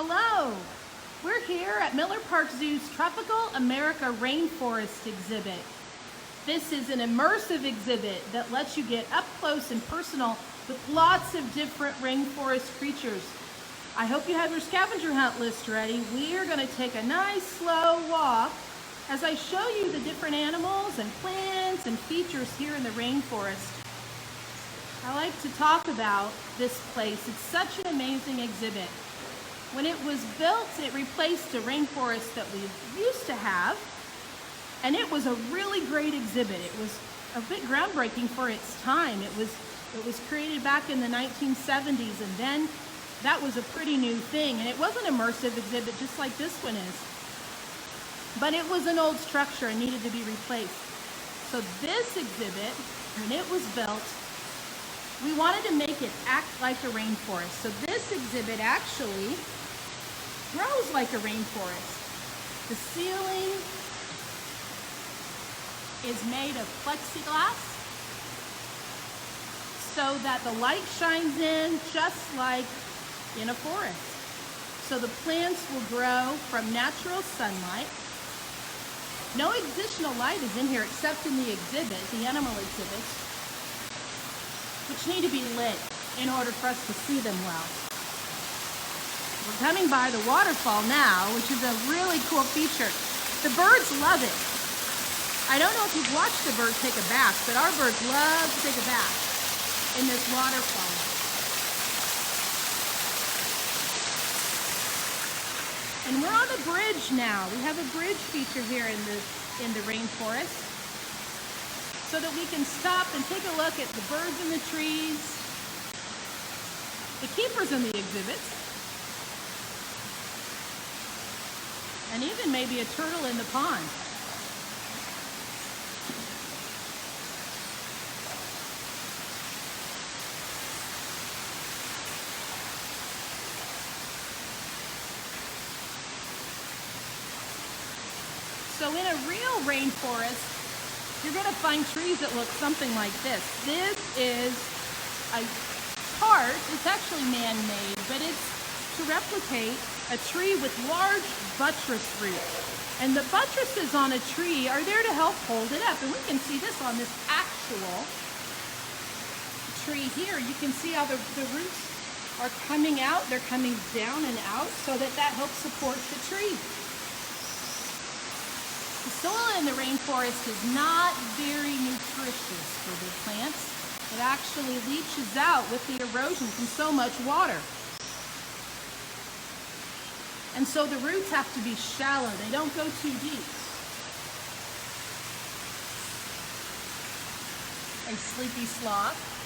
Hello! We're here at Miller Park Zoo's Tropical America Rainforest Exhibit. This is an immersive exhibit that lets you get up close and personal with lots of different rainforest creatures. I hope you have your scavenger hunt list ready. We are going to take a nice slow walk as I show you the different animals and plants and features here in the rainforest. I like to talk about this place. It's such an amazing exhibit. When it was built, it replaced a rainforest that we used to have, and it was a really great exhibit. It was a bit groundbreaking for its time. It was created back in the 1970s, and then that was a pretty new thing, and it was an immersive exhibit just like this one is. But it was an old structure and needed to be replaced. So this exhibit, when it was built, we wanted to make it act like a rainforest. So this exhibit actually grows like a rainforest. The ceiling is made of plexiglass so that the light shines in just like in a forest. So the plants will grow from natural sunlight. No additional light is in here except in the exhibit, the animal exhibits, which need to be lit in order for us to see them well. We're coming by the waterfall now, which is a really cool feature. The birds love it. I don't know if you've watched a bird take a bath, but our birds love to take a bath in this waterfall. And we're on the bridge now. We have a bridge feature here in the rainforest, so that we can stop and take a look at the birds in the trees, the keepers in the exhibits, and even maybe a turtle in the pond. So in a real rainforest, you're going to find trees that look something like this. This is a part, it's actually man-made, but it's to replicate a tree with large buttress roots. And the buttresses on a tree are there to help hold it up. And we can see this on this actual tree here. You can see how the roots are coming out. They're coming down and out so that helps support the tree. The soil in the rainforest is not very nutritious for the plants. It actually leaches out with the erosion from so much water. And so the roots have to be shallow. They don't go too deep. A sleepy sloth.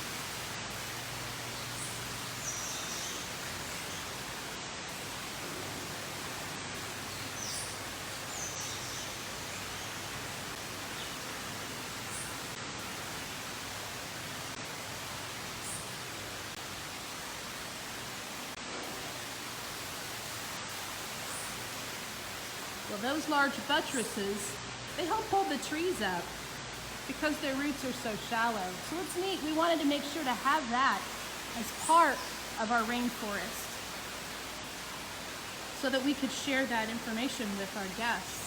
Well, those large buttresses, they help hold the trees up because their roots are so shallow. So it's neat. We wanted to make sure to have that as part of our rainforest so that we could share that information with our guests.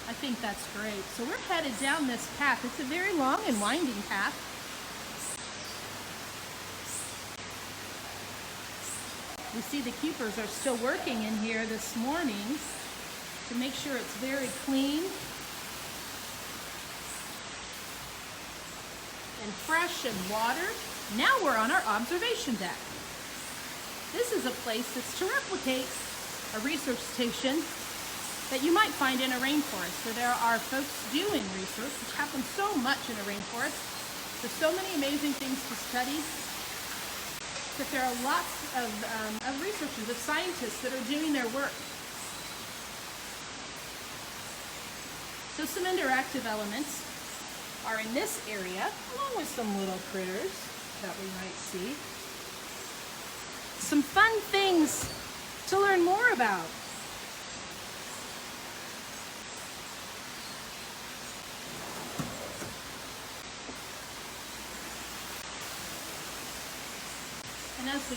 I think that's great. So we're headed down this path. It's a very long and winding path. We see the keepers are still working in here this morning to make sure it's very clean and fresh and watered. Now we're on our observation deck. This is a place that's to replicate a research station that you might find in a rainforest, where there are folks doing research, which happens so much in a rainforest. There's so many amazing things to study that there are lots of researchers, of scientists that are doing their work. So some interactive elements are in this area, along with some little critters that we might see. Some fun things to learn more about. And as we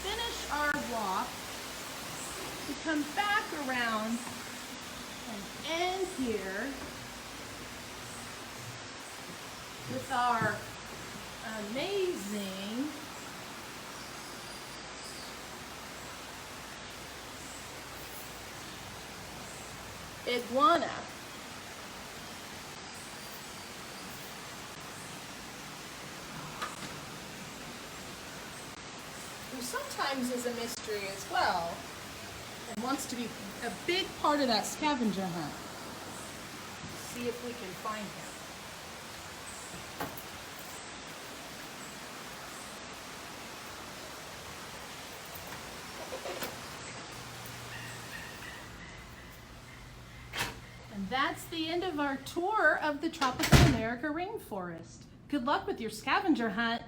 finish our walk, We come back around and end here with our amazing iguana. Who sometimes is a mystery as well and wants to be a big part of that scavenger hunt. See if we can find him. And that's the end of our tour of the Tropical America rainforest. Good luck with your scavenger hunt.